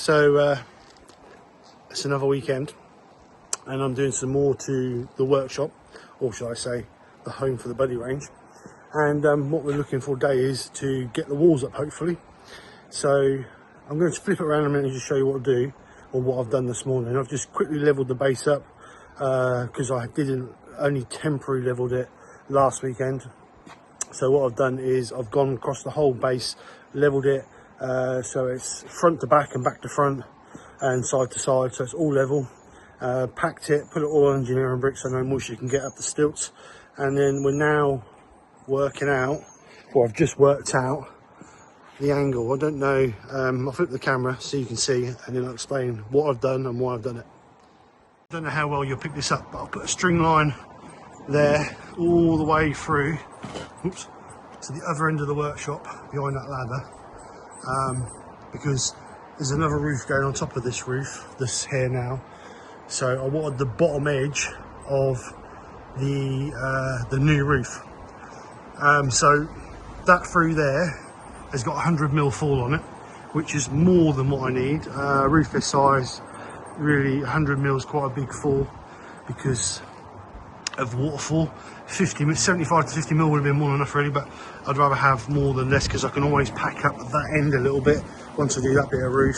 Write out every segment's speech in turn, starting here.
So it's another weekend and I'm doing some more to the workshop, or should I say the home for the buddy range. And what we're looking for today is to get the walls up, hopefully. So I'm going to flip it around a minute and just show you what I do, or what I've done this morning. I've just quickly leveled the base up because I didn't, only temporarily leveled it last weekend. So what I've done is I've gone across the whole base, leveled it, so it's front to back and back to front and side to side, so it's all level. Packed it, put it all on engineering bricks so no moisture can get up the stilts. And then we're now working out, or I've just worked out the angle. I don't know, I'll flip the camera so you can see, and then I'll explain what I've done and why I've done it. I don't know how well you'll pick this up, but I'll put a string line there all the way through, oops, to the other end of the workshop behind that ladder, because there's another roof going on top of this roof, this here now. So I wanted the bottom edge of the new roof. So that through there has got 100mm fall on it, which is more than what I need. Roof this size, really 100mm is quite a big fall because of waterfall. 75 to 50mm would have been more than enough really, but I'd rather have more than less because I can always pack up that end a little bit once I do that bit of roof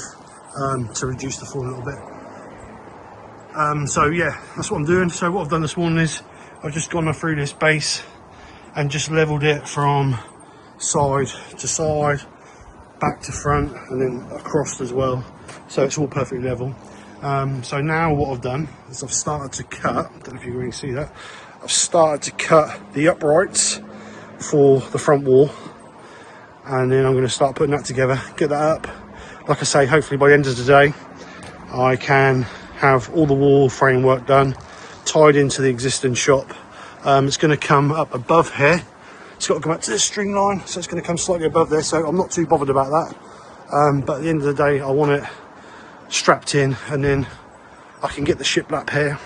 to reduce the fall a little bit. So yeah, that's what I'm doing. So what I've done this morning is I've just gone through this base and just leveled it from side to side, back to front, and then across as well, so it's all perfectly level. So now what I've done is I've started to cut, I don't know if you can really see that, I've started to cut the uprights for the front wall, and then I'm going to start putting that together, get that up. Like I say, hopefully by the end of the day I can have all the wall framework done, tied into the existing shop. It's going to come up above here. It's got to come up to this string line, so it's going to come slightly above there, so I'm not too bothered about that. But at the end of the day I want it strapped in, and then I can get the shiplap here,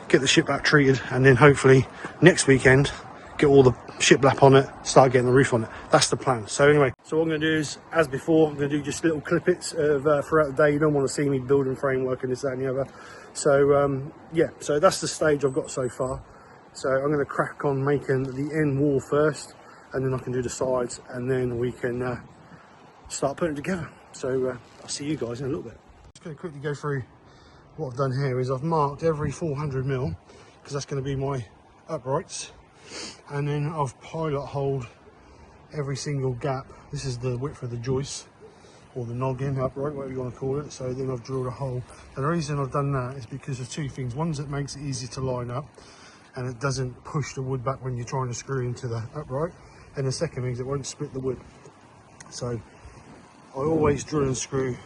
get the shiplap treated, and then hopefully next weekend get all the shiplap on it, start getting the roof on it. That's the plan. So anyway, so what I'm going to do is, as before, I'm going to do just little clippets of throughout the day. You don't want to see me building framework and this, that and the other. So yeah, so that's the stage I've got so far. So I'm going to crack on making the end wall first, and then I can do the sides, and then we can start putting it together. So I'll see you guys in a little bit. Just going to quickly go through what I've done here. Is I've marked every 400mm because that's going to be my uprights, and then I've pilot holed every single gap. This is the width of the joist, or the noggin, upright, whatever you want to call it. So then I've drilled a hole, and the reason I've done that is because of two things. One's it makes it easy to line up, and it doesn't push the wood back when you're trying to screw into the upright, and the second thing is it won't split the wood. So I always drill and screw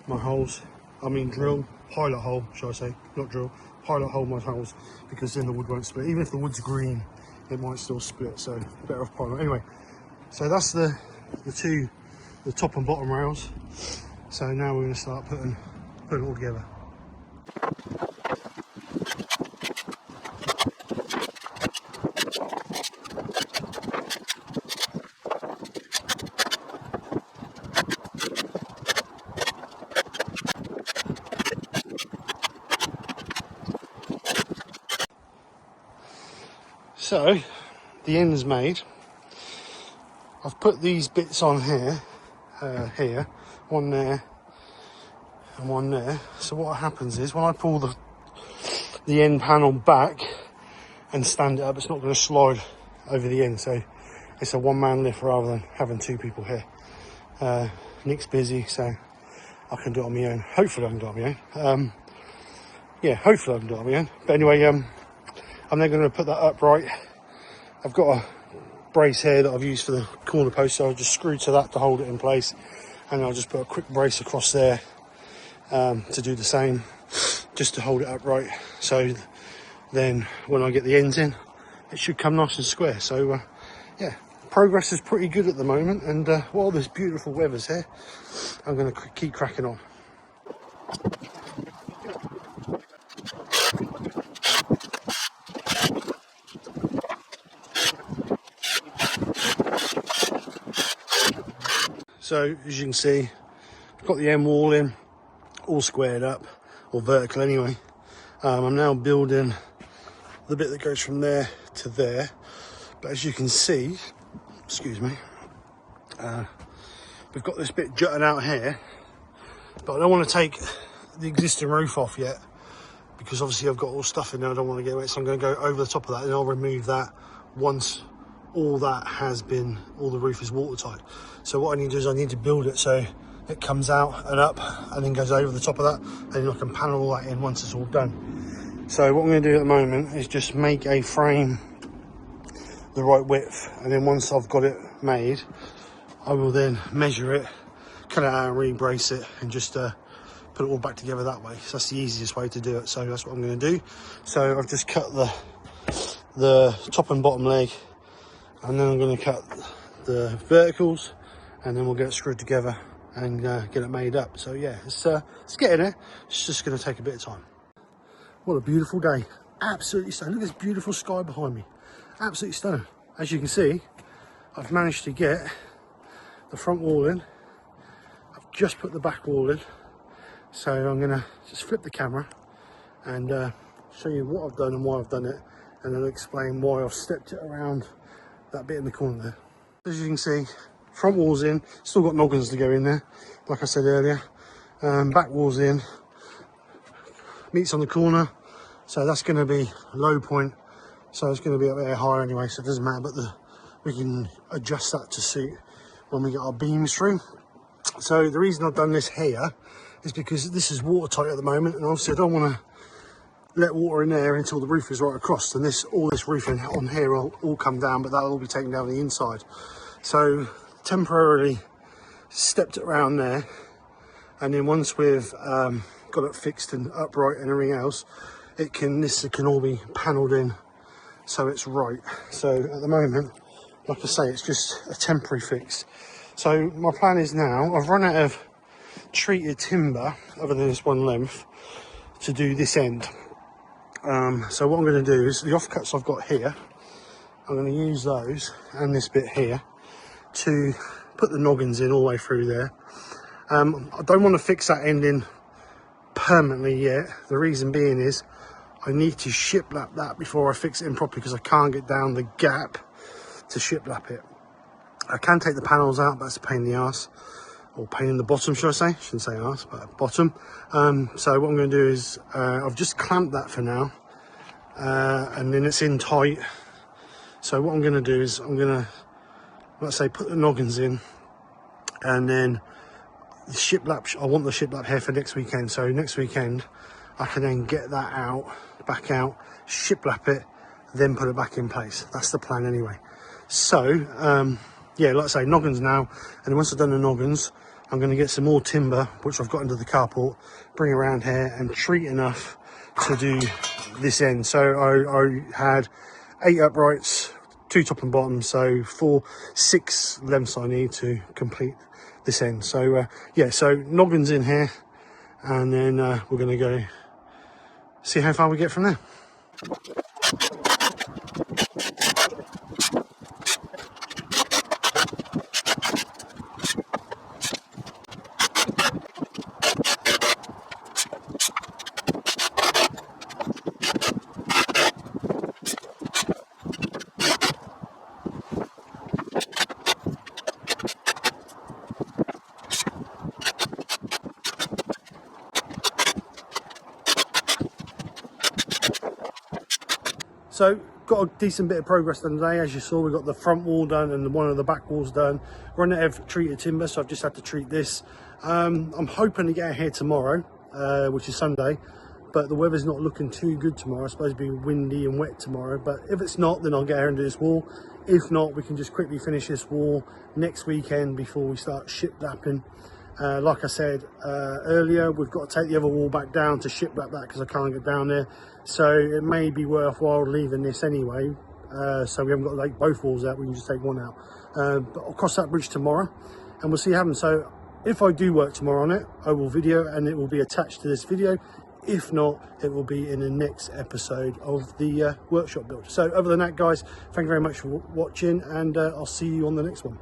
my holes, drill, pilot hole, shall I say, not drill, pilot hole my holes, because then the wood won't split. Even if the wood's green, it might still split, so better off pilot. Anyway, so that's the top and bottom rails. So now we're going to start putting it all together. So the end's made. I've put these bits on here, one there and one there. So what happens is when I pull the end panel back and stand it up, it's not going to slide over the end. So it's a one-man lift rather than having two people here. Nick's busy, so I can do it on my own. Hopefully I can do it on my own. Yeah, hopefully I can do it on my own. But anyway, I'm then going to put that upright. I've got a brace here that I've used for the corner post, so I'll just screw to that to hold it in place, and I'll just put a quick brace across there to do the same, just to hold it upright. So then when I get the ends in, it should come nice and square. So yeah, progress is pretty good at the moment, and while this beautiful weather's here, I'm going to keep cracking on. So as you can see, got the end wall in, all squared up, or vertical anyway. I'm now building the bit that goes from there to there, but as you can see, excuse me, we've got this bit jutting out here, but I don't want to take the existing roof off yet, because obviously I've got all stuff in there I don't want to get wet, so I'm going to go over the top of that and I'll remove that once all that has been, all the roof is watertight. So what I need to do is I need to build it so it comes out and up and then goes over the top of that, and then I can panel all that in once it's all done. So what I'm going to do at the moment is just make a frame the right width, and then once I've got it made, I will then measure it, cut it out and re-brace it, and just put it all back together that way. So that's the easiest way to do it, so that's what I'm going to do. So I've just cut the top and bottom leg, and then I'm going to cut the verticals, and then we'll get it screwed together and get it made up. So yeah, it's getting there. It's just going to take a bit of time. What a beautiful day. Absolutely stunning. Look at this beautiful sky behind me. Absolutely stunning. As you can see, I've managed to get the front wall in. I've just put the back wall in. So I'm going to just flip the camera and show you what I've done and why I've done it, and then explain why I've stepped it around that bit in the corner there. As you can see, front wall's in, still got noggins to go in there, like I said earlier. Back wall's in, meets on the corner, so that's going to be low point, so it's going to be up there higher anyway, so it doesn't matter, but we can adjust that to suit when we get our beams through. So the reason I've done this here is because this is watertight at the moment, and obviously I don't want to let water in there until the roof is right across, and all this roofing on here will all come down, but that'll all be taken down the inside. So temporarily stepped it around there, and then once we've got it fixed and upright and everything else, this can all be panelled in so it's right. So at the moment, like I say, it's just a temporary fix. So my plan is now, I've run out of treated timber other than this one length to do this end. So what I'm going to do is the offcuts I've got here, I'm going to use those and this bit here to put the noggins in all the way through there. I don't want to fix that end in permanently yet. The reason being is I need to shiplap that before I fix it in properly, because I can't get down the gap to shiplap it. I can take the panels out, but that's a pain in the arse, or pain in the bottom, should I say? Shouldn't say arse, but bottom. So what I'm going to do is I've just clamped that for now, and then it's in tight. So what I'm going to do is I'm going to, let's say, put the noggins in, and then the shiplap, I want the shiplap here for next weekend. So next weekend I can then get that out, back out, shiplap it, then put it back in place. That's the plan anyway. So yeah, like I say, noggins now, and once I've done the noggins, I'm going to get some more timber, which I've got under the carport, bring around here and treat enough to do this end. So I had 8 uprights, 2 top and bottom, so 6 lengths I need to complete this end. So yeah, so noggins in here, and then we're going to go see how far we get from there. So got a decent bit of progress done today. As you saw, we got the front wall done and one of the back walls done. Run out of treated timber, so I've just had to treat this. I'm hoping to get out here tomorrow, which is Sunday, but the weather's not looking too good tomorrow. It's supposed to be windy and wet tomorrow, but if it's not, then I'll get out and do this wall. If not, we can just quickly finish this wall next weekend before we start shiplapping. Like I said earlier, we've got to take the other wall back down to shiplap that because I can't get down there. So it may be worthwhile leaving this anyway. So we haven't got to take both walls out, we can just take one out. But I'll cross that bridge tomorrow and we'll see what happens. So if I do work tomorrow on it, I will video and it will be attached to this video. If not, it will be in the next episode of the workshop build. So other than that, guys, thank you very much for watching, and I'll see you on the next one.